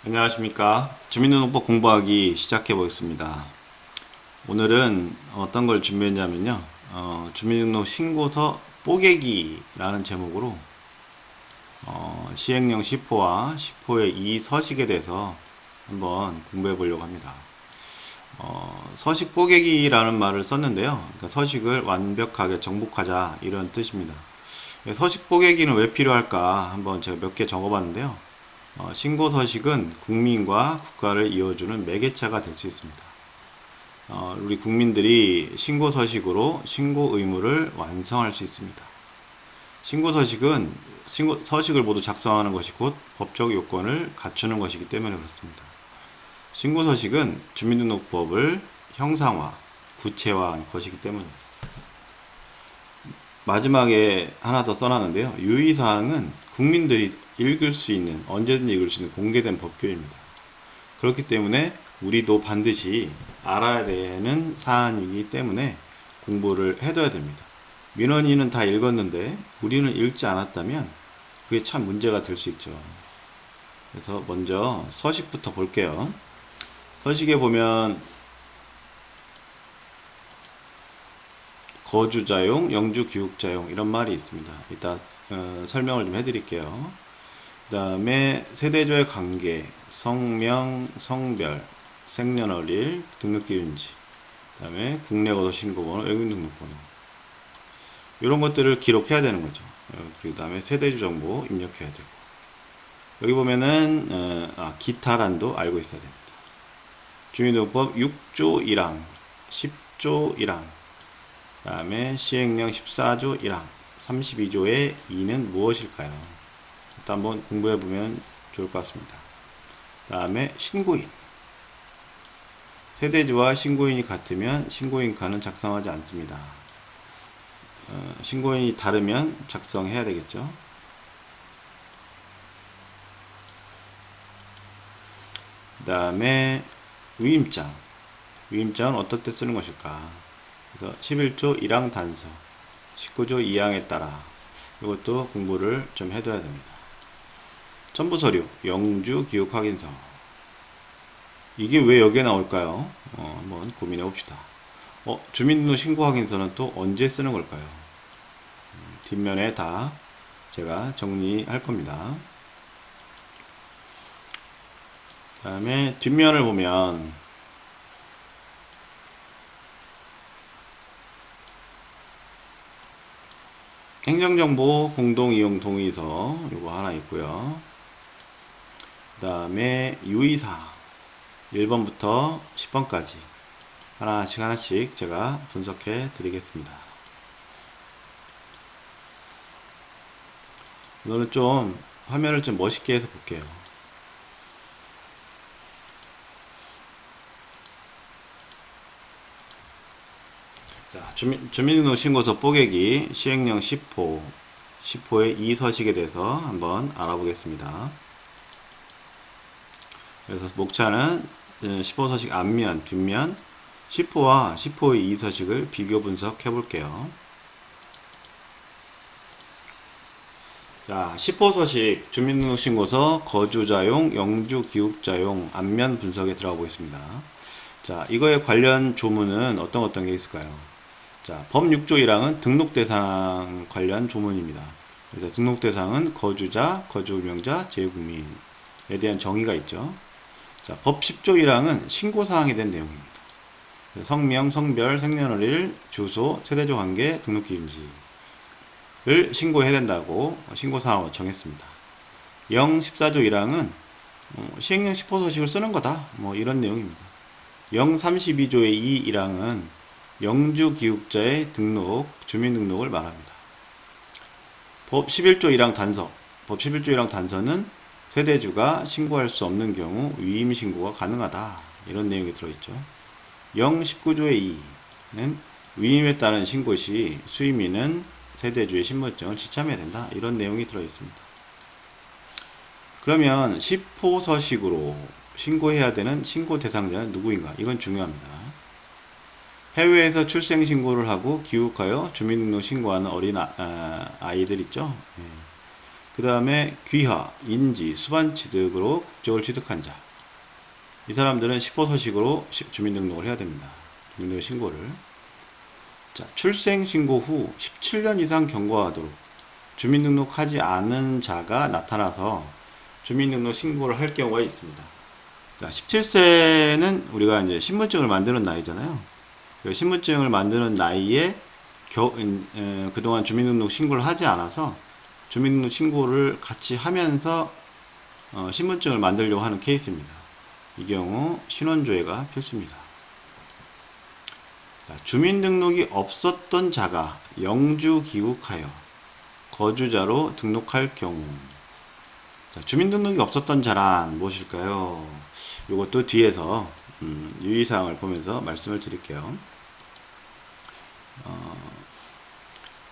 안녕하십니까. 주민등록법 공부하기 시작해 보겠습니다. 오늘은 어떤 걸 준비했냐면요. 주민등록 신고서 뽀개기라는 제목으로 시행령 10호와 10호의 이 서식에 대해서 한번 공부해 보려고 합니다. 서식 뽀개기라는 말을 썼는데요. 그러니까 서식을 완벽하게 정복하자 이런 뜻입니다. 서식 뽀개기는 왜 필요할까 한번 제가 몇 개 적어봤는데요. 신고 서식은 국민과 국가를 이어주는 매개체가 될 수 있습니다. 우리 국민들이 신고 서식으로 신고 의무를 완성할 수 있습니다. 신고 서식은 서식을 모두 작성하는 것이 곧 법적 요건을 갖추는 것이기 때문에 그렇습니다. 신고 서식은 주민등록법을 형상화, 구체화한 것이기 때문입니다. 마지막에 하나 더 써놨는데요. 유의사항은 국민들이 읽을 수 있는, 언제든지 읽을 수 있는 공개된 법규입니다. 그렇기 때문에 우리도 반드시 알아야 되는 사안이기 때문에 공부를 해둬야 됩니다. 민원인은 다 읽었는데 우리는 읽지 않았다면 그게 참 문제가 될 수 있죠. 그래서 먼저 서식부터 볼게요. 서식에 보면 거주자용, 영주기숙자용 이런 말이 있습니다. 이따 설명을 좀 해드릴게요. 그 다음에 세대조의 관계, 성명, 성별, 생년월일, 등록기준지, 그 다음에 국내거주신고번호, 외국인등록번호 이런 것들을 기록해야 되는 거죠. 그 다음에 세대주 정보 입력해야 되고, 여기 보면은 기타란도 알고 있어야 됩니다. 주민등록법 6조 1항, 10조 1항, 그 다음에 시행령 14조 1항, 32조의 2는 무엇일까요? 일단 한번 공부해보면 좋을 것 같습니다. 그 다음에 신고인. 세대주와 신고인이 같으면 신고인칸은 작성하지 않습니다. 신고인이 다르면 작성해야 되겠죠. 그 다음에 위임장. 위임장은 어떨 때 쓰는 것일까? 그래서 11조 1항 단서, 19조 2항에 따라 이것도 공부를 좀 해둬야 됩니다. 첨부서류, 영주 기록 확인서. 이게 왜 여기에 나올까요? 한번 고민해 봅시다. 주민등록 신고 확인서는 또 언제 쓰는 걸까요? 뒷면에 다 제가 정리할 겁니다. 그 다음에 뒷면을 보면 행정정보 공동이용 동의서 요거 하나 있고요. 그 다음에 유의사 1번부터 10번까지 하나씩 제가 분석해 드리겠습니다. 오늘은 좀 화면을 좀 멋있게 해서 볼게요. 자, 주민등록 신고서 뽀개기 시행령 10호 10호의 이 서식에 대해서 한번 알아보겠습니다. 그래서 목차는 10호 서식 앞면, 뒷면 10호와 10호의 이 서식을 비교 분석해 볼게요. 자, 10호 서식 주민등록신고서 거주자용, 영주기숙자용 앞면 분석에 들어가 보겠습니다. 자, 이거에 관련 조문은 어떤 게 있을까요? 자, 법 6조 1항은 등록대상 관련 조문입니다. 그래서 등록대상은 거주자, 거주운명자, 제외국민에 대한 정의가 있죠. 자, 법 10조 1항은 신고사항에 대한 내용입니다. 성명, 성별, 생년월일, 주소, 세대조 관계, 등록기준지를 신고해야 된다고 신고사항을 정했습니다. 영 14조 1항은 시행령 10호 서식을 쓰는 거다. 뭐 이런 내용입니다. 영 32조의 2 1항은 영주기숙자의 등록, 주민등록을 말합니다. 법 11조 1항 단서. 법 11조 1항 단서는 세대주가 신고할 수 없는 경우 위임 신고가 가능하다. 이런 내용이 들어있죠. 영 19조의 2는 위임에 따른 신고 시 수임인은 세대주의 신분증을 지참해야 된다. 이런 내용이 들어있습니다. 그러면 10호 서식으로 신고해야 되는 신고 대상자는 누구인가? 이건 중요합니다. 해외에서 출생 신고를 하고 귀국하여 주민등록 신고하는 어린 아이들 있죠. 그 다음에 귀화, 인지, 수반 취득으로 국적을 취득한 자. 이 사람들은 10호 서식으로 주민등록을 해야 됩니다. 주민등록 신고를. 자, 출생 신고 후 17년 이상 경과하도록 주민등록하지 않은 자가 나타나서 주민등록 신고를 할 경우가 있습니다. 자, 17세는 우리가 이제 신분증을 만드는 나이잖아요. 신분증을 만드는 나이에 그동안 주민등록 신고를 하지 않아서 주민등록 신고를 같이 하면서 신분증을 만들려고 하는 케이스입니다. 이 경우 신원조회가 필수입니다. 자, 주민등록이 없었던 자가 영주 귀국하여 거주자로 등록할 경우. 자, 주민등록이 없었던 자란 무엇일까요? 이것도 뒤에서 유의사항을 보면서 말씀을 드릴게요.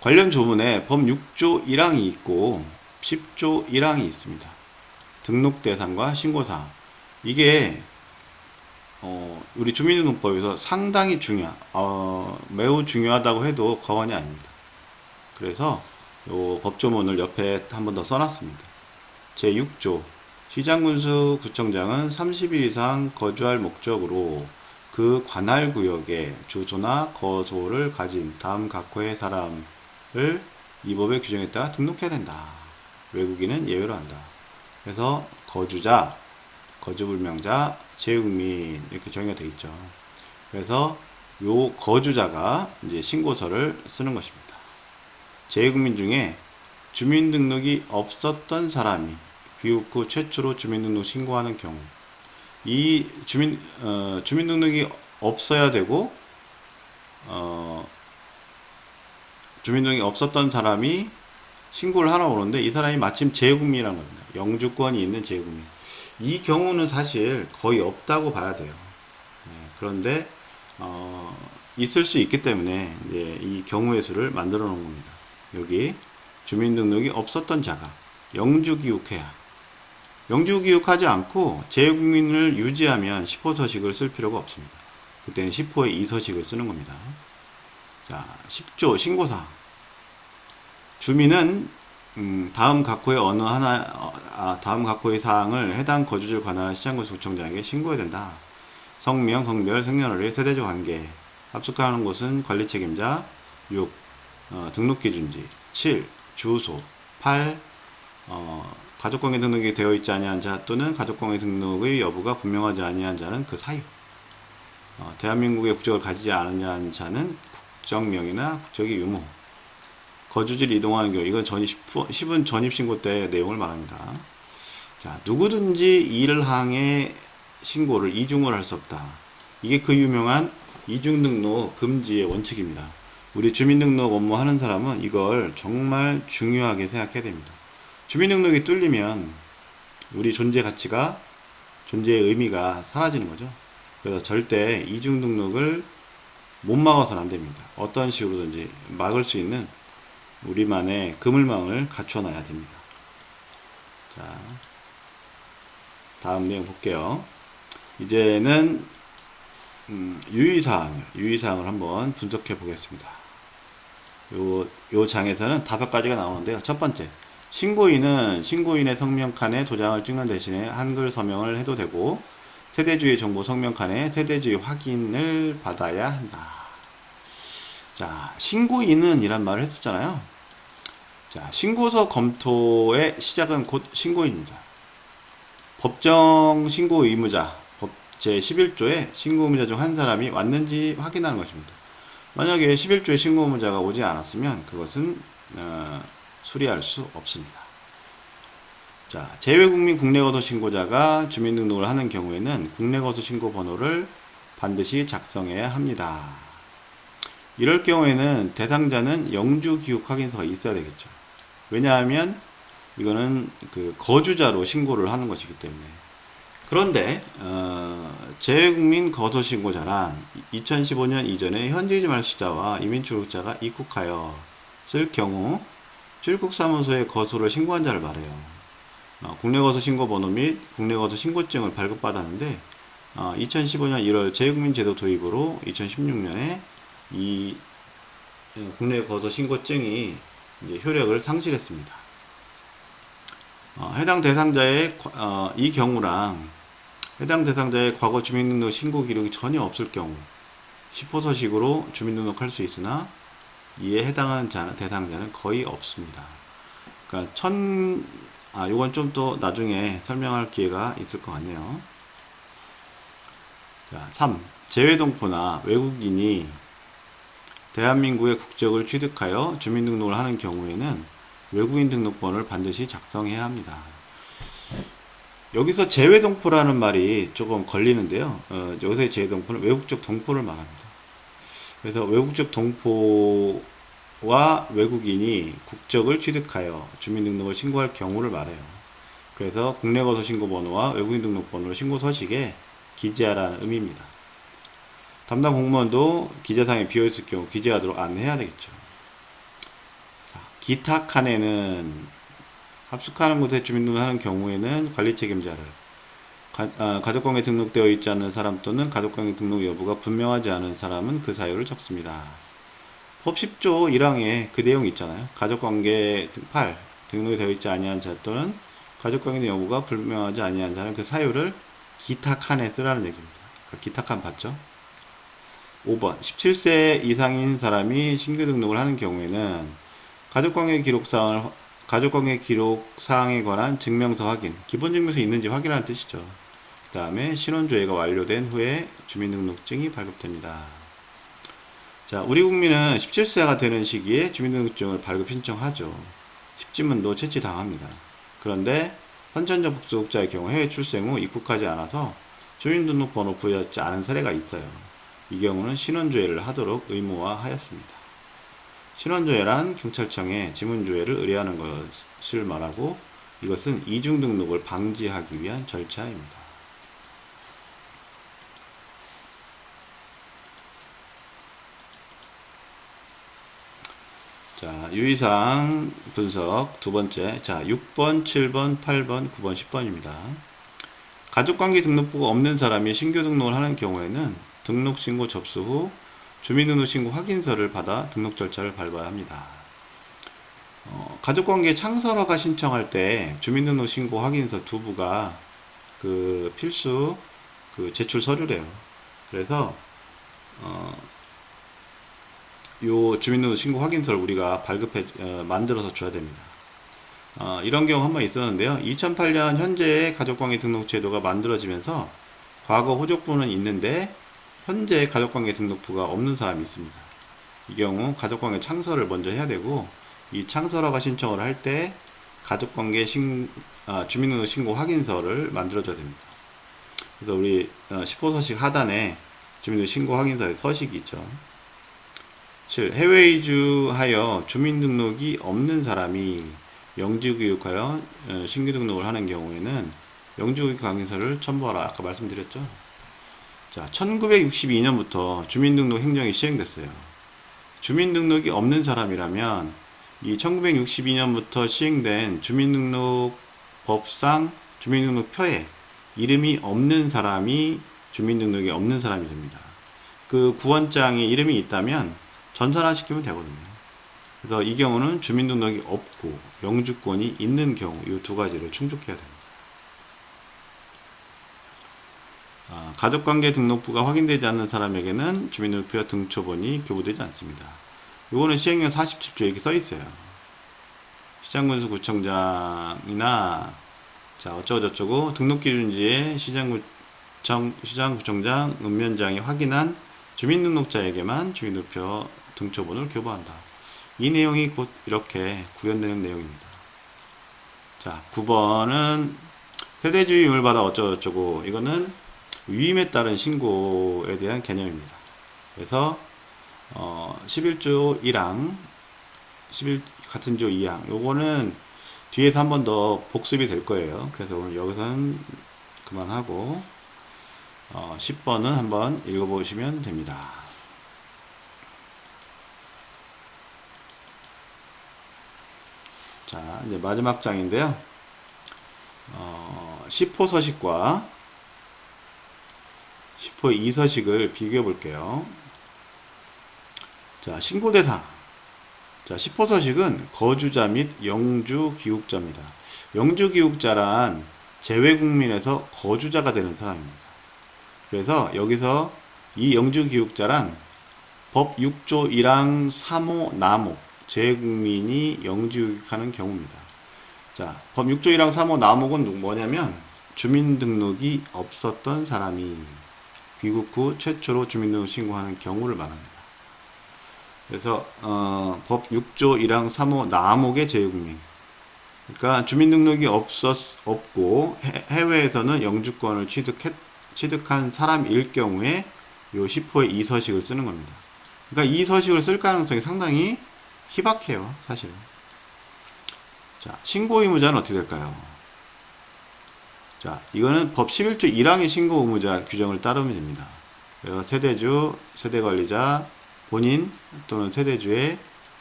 관련 조문에 법 6조 1항이 있고 10조 1항이 있습니다. 등록 대상과 신고사항. 이게 우리 주민등록법에서 상당히 매우 중요하다고 해도 과언이 아닙니다. 그래서 요 법조문을 옆에 한 번 더 써놨습니다. 제6조 시장군수 구청장은 30일 이상 거주할 목적으로 그 관할 구역에 주소나 거소를 가진 다음 각호의 사람을 이 법의 규정에 따라 등록해야 된다. 외국인은 예외로 한다. 그래서 거주자, 거주불명자, 재국민 이렇게 정의가 되어 있죠. 그래서 요 거주자가 이제 신고서를 쓰는 것입니다. 재국민 중에 주민등록이 없었던 사람이 귀국 후 최초로 주민등록 신고하는 경우, 이 주민등록이 없어야 되고 주민등록이 없었던 사람이 신고를 하러 오는데 이 사람이 마침 재국민이라는 겁니다. 영주권이 있는 재국민. 이 경우는 사실 거의 없다고 봐야 돼요. 그런데 있을 수 있기 때문에 이제 이 경우의 수를 만들어 놓은 겁니다. 여기 주민등록이 없었던 자가 영주귀국해야, 영주귀국하지 않고 재국민을 유지하면 10호 서식을 쓸 필요가 없습니다. 그때는 10호의 2서식을 쓰는 겁니다. 자, 10조 신고사항. 주민은 다음 각호의 다음 각호의 사항을 해당 거주지를 관할한 시장군수구청장에게 신고해야 된다. 성명, 성별, 생년월일, 세대적 관계, 합숙하는 곳은 관리 책임자. 6. 등록기준지. 7. 주소. 8. 가족관계 등록이 되어 있지 아니한 자 또는 가족관계 등록의 여부가 분명하지 아니한 자는 그 사유. 대한민국의 국적을 가지지 않은 자는 국적명이나 국적의 유무. 거주지를 이동하는 경우, 이건 시분 전입신고 때 내용을 말합니다. 자, 누구든지 1항의 신고를 이중을 할 수 없다. 이게 그 유명한 이중등록 금지의 원칙입니다. 우리 주민등록 업무 하는 사람은 이걸 정말 중요하게 생각해야 됩니다. 주민등록이 뚫리면 우리 존재 가치가, 존재의 의미가 사라지는 거죠. 그래서 절대 이중등록을 못 막아서는 안 됩니다. 어떤 식으로든지 막을 수 있는 우리만의 그물망을 갖춰놔야 됩니다. 자, 다음 내용 볼게요. 이제는 유의사항을 한번 분석해 보겠습니다. 요 장에서는 5가지가 나오는데요. 첫 번째, 신고인의 성명칸에 도장을 찍는 대신에 한글 서명을 해도 되고, 세대주의 정보 성명칸에 세대주의 확인을 받아야 한다. 자, 신고인은 이란 말을 했었잖아요. 자, 신고서 검토의 시작은 곧 신고인입니다. 법정 신고 의무자, 법 제11조에 신고 의무자 중 한 사람이 왔는지 확인하는 것입니다. 만약에 11조에 신고 의무자가 오지 않았으면 그것은 수리할 수 없습니다. 자, 재외국민 국내거주 신고자가 주민등록을 하는 경우에는 국내거주 신고 번호를 반드시 작성해야 합니다. 이럴 경우에는 대상자는 영주 귀국 확인서가 있어야 되겠죠. 왜냐하면 이거는 그 거주자로 신고를 하는 것이기 때문에. 그런데 재외국민 거소 신고자란 2015년 이전에 현지이주 말소자와 이민출국자가 입국하여 쓸 경우 출국사무소에 거소를 신고한 자를 말해요. 국내거소 신고번호 및 국내거소 신고증을 발급받았는데 2015년 1월 재외국민 제도 도입으로 2016년에 이 국내거소 신고증이 이제 효력을 상실했습니다. 해당 대상자의 이 경우랑 해당 대상자의 과거 주민등록 신고 기록이 전혀 없을 경우 10호서식으로 주민등록할 수 있으나 이에 해당하는 대상자는 거의 없습니다. 그러니까 요건 좀 또 나중에 설명할 기회가 있을 것 같네요. 자, 3. 재외동포나 외국인이 대한민국의 국적을 취득하여 주민등록을 하는 경우에는 외국인 등록번호를 반드시 작성해야 합니다. 여기서 재외동포라는 말이 조금 걸리는데요. 여기서의 재외동포는 외국적 동포를 말합니다. 그래서 외국적 동포와 외국인이 국적을 취득하여 주민등록을 신고할 경우를 말해요. 그래서 국내거소 신고번호와 외국인 등록번호를 신고서식에 기재하라는 의미입니다. 담당 공무원도 기재사항이 비어있을 경우 기재하도록 안내해야 되겠죠. 기타 칸에는 합숙하는 곳에 주민등록을 하는 경우에는 관리 책임자를 가족관계 등록되어 있지 않은 사람 또는 가족관계 등록 여부가 분명하지 않은 사람은 그 사유를 적습니다. 법 10조 1항에 그 내용이 있잖아요. 가족관계 8 등록이 되어 있지 아니한 자 또는 가족관계 여부가 분명하지 아니한 자는 그 사유를 기타 칸에 쓰라는 얘기입니다. 기타 칸 봤죠? 5번 17세 이상인 사람이 신규 등록을 하는 경우에는 가족관계 기록사항에 관한 증명서 확인, 기본증명서 있는지 확인하는 뜻이죠. 그 다음에 신원조회가 완료된 후에 주민등록증이 발급됩니다. 자, 우리 국민은 17세가 되는 시기에 주민등록증을 발급 신청하죠. 십지문도 채취당합니다. 그런데 선천적 복속자의 경우 해외 출생 후 입국하지 않아서 주민등록번호 부여하지 않은 사례가 있어요. 이 경우는 신원조회를 하도록 의무화하였습니다. 신원조회란 경찰청에 지문조회를 의뢰하는 것을 말하고 이것은 이중등록을 방지하기 위한 절차입니다. 자, 유의사항 분석 두 번째. 자, 6번, 7번, 8번, 9번, 10번입니다. 가족관계 등록부가 없는 사람이 신규 등록을 하는 경우에는 등록신고 접수 후 주민등록신고 확인서를 받아 등록 절차를 밟아야 합니다. 가족관계 창설허가 신청할 때 주민등록신고 확인서 두부가 그 필수 그 제출 서류래요. 그래서 요 주민등록신고 확인서를 우리가 만들어서 줘야 됩니다. 이런 경우 한 번 있었는데요. 2008년 현재의 가족관계 등록 제도가 만들어지면서 과거 호족부는 있는데 현재 가족관계 등록부가 없는 사람이 있습니다. 이 경우 가족관계 창설을 먼저 해야 되고 이 창설허가 신청을 할 때 가족관계 주민등록 신고 확인서를 만들어줘야 됩니다. 그래서 우리 10호서식 하단에 주민등록 신고 확인서의 서식이 있죠. 7. 해외 이주하여 주민등록이 없는 사람이 영주교육하여 신규 등록을 하는 경우에는 영주교육 확인서를 첨부하라. 아까 말씀드렸죠. 자, 1962년부터 주민등록 행정이 시행됐어요. 주민등록이 없는 사람이라면 이 1962년부터 시행된 주민등록법상 주민등록표에 이름이 없는 사람이 주민등록이 없는 사람이 됩니다. 그 구원장에 이름이 있다면 전산화시키면 되거든요. 그래서 이 경우는 주민등록이 없고 영주권이 있는 경우 이 두 가지를 충족해야 됩니다. 가족관계 등록부가 확인되지 않는 사람에게는 주민등록표와 등초본이 교부되지 않습니다. 이거는 시행령 47조에 이렇게 써 있어요. 시장군수구청장이나 자 어쩌고저쩌고 등록기준지에 시장구청장, 읍면장이 확인한 주민등록자에게만 주민등록표 등초본을 교부한다. 이 내용이 곧 이렇게 구현되는 내용입니다. 자, 9번은 세대주의 유무를 받아 어쩌고저쩌고 이거는 위임에 따른 신고에 대한 개념입니다. 그래서 11조 1항 같은 조 2항 요거는 뒤에서 한 번 더 복습이 될 거예요. 그래서 오늘 여기서는 그만하고 10번은 한번 읽어보시면 됩니다. 자, 이제 마지막 장인데요. 10호 서식과 10호 2서식을 비교해 볼게요. 자, 신고대상. 자, 10호 서식은 거주자 및 영주 귀국자입니다. 영주기욱자란 재외국민에서 거주자가 되는 사람입니다. 그래서 여기서 이 영주기욱자란 법 6조 1항 3호 남목 재외국민이 영주기욱하는 경우입니다. 자, 법 6조 1항 3호 남목은 뭐냐면 주민등록이 없었던 사람이 귀국 후 최초로 주민등록 신고하는 경우를 말합니다. 그래서 법 6조 1항 3호 남목의 재외국민, 그러니까 주민등록이 없고 해외에서는 영주권을 취득한 사람일 경우에 요 10호의 이서식을 쓰는 겁니다. 그러니까 이 서식을 쓸 가능성이 상당히 희박해요, 사실. 자, 신고 의무자는 어떻게 될까요? 자, 이거는 법 11조 1항의 신고 의무자 규정을 따르면 됩니다. 그래서 세대주, 세대관리자, 본인 또는 세대주의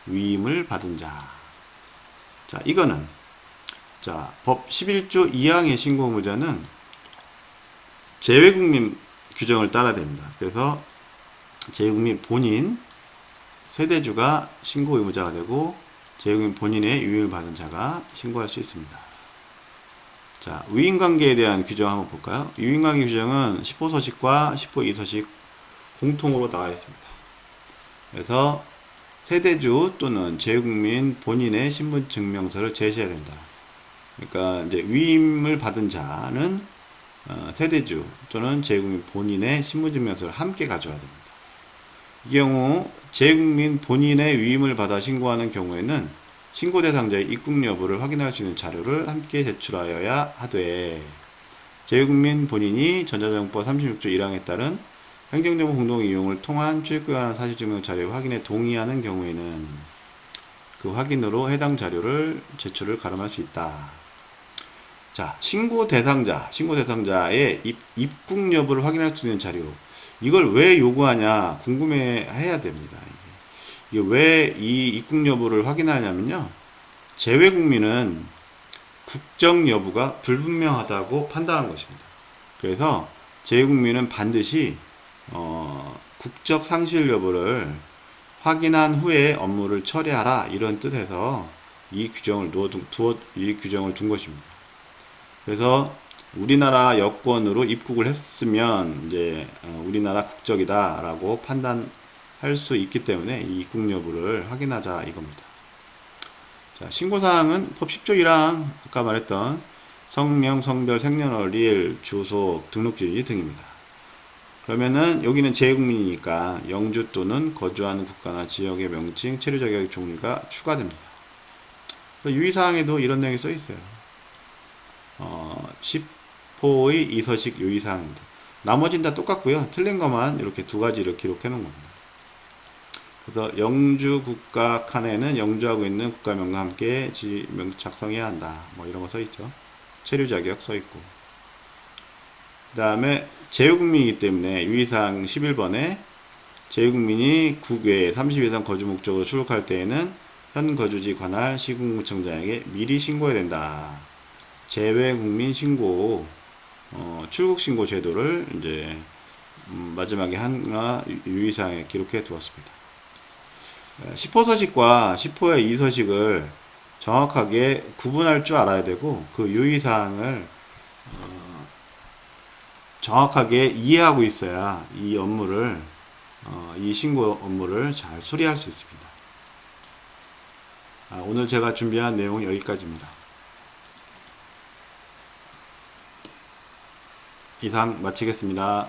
위임을 받은 자. 자, 이거는 자, 법 11조 2항의 신고 의무자는 재외국민 규정을 따라야 됩니다. 그래서 재외국민 본인, 세대주가 신고 의무자가 되고 재외국민 본인의 위임을 받은 자가 신고할 수 있습니다. 자, 위임관계에 대한 규정 한번 볼까요? 위임관계 규정은 10호서식과 10호 2서식 공통으로 나와 있습니다. 그래서 세대주 또는 재외국민 본인의 신분증명서를 제시해야 된다. 그러니까 이제 위임을 받은 자는 세대주 또는 재외국민 본인의 신분증명서를 함께 가져와야 됩니다. 이 경우 재외국민 본인의 위임을 받아 신고하는 경우에는 신고 대상자의 입국 여부를 확인할 수 있는 자료를 함께 제출하여야 하되, 재외국민 본인이 전자정보법 36조 1항에 따른 행정정보 공동 이용을 통한 출입국에 관한 사실증명 자료 확인에 동의하는 경우에는 그 확인으로 해당 자료를 제출을 가름할 수 있다. 자, 신고 대상자의 입국 여부를 확인할 수 있는 자료, 이걸 왜 요구하냐 궁금해해야 됩니다. 이게 왜 이 입국 여부를 확인하냐면요, 재외국민은 국적 여부가 불분명하다고 판단한 것입니다. 그래서 재외국민은 반드시 국적 상실 여부를 확인한 후에 업무를 처리하라, 이런 뜻에서 이 규정을 둔 것입니다. 그래서 우리나라 여권으로 입국을 했으면 이제 우리나라 국적이다라고 판단할 수 있기 때문에 이 입국 여부를 확인하자 이겁니다. 자, 신고사항은 법 10조 1항 아까 말했던 성명, 성별, 생년월일, 주소, 등록지 등입니다. 그러면은 여기는 재외국민이니까 영주 또는 거주하는 국가나 지역의 명칭, 체류 자격 종류가 추가됩니다. 유의사항에도 이런 내용이 써 있어요. 10호의 이서식 유의사항입니다. 나머지는 다 똑같고요. 틀린 것만 이렇게 두 가지를 기록해 놓은 겁니다. 그래서 영주 국가 칸에는 영주하고 있는 국가명과 함께 지명 작성해야 한다. 뭐 이런 거 써 있죠. 체류 자격 써 있고. 그 다음에 재외국민이기 때문에 유의사항 11번에 재외국민이 국외 30일 이상 거주 목적으로 출국할 때에는 현 거주지 관할 시군구청장에게 미리 신고해야 된다. 재외국민 신고, 출국 신고 제도를 이제 마지막에 하나 유의사항에 기록해 두었습니다. 10호서식과 10호의 2서식을 정확하게 구분할 줄 알아야 되고, 그 유의사항을 정확하게 이해하고 있어야 이 업무를, 이 신고 업무를 잘 수리할 수 있습니다. 오늘 제가 준비한 내용은 여기까지입니다. 이상 마치겠습니다.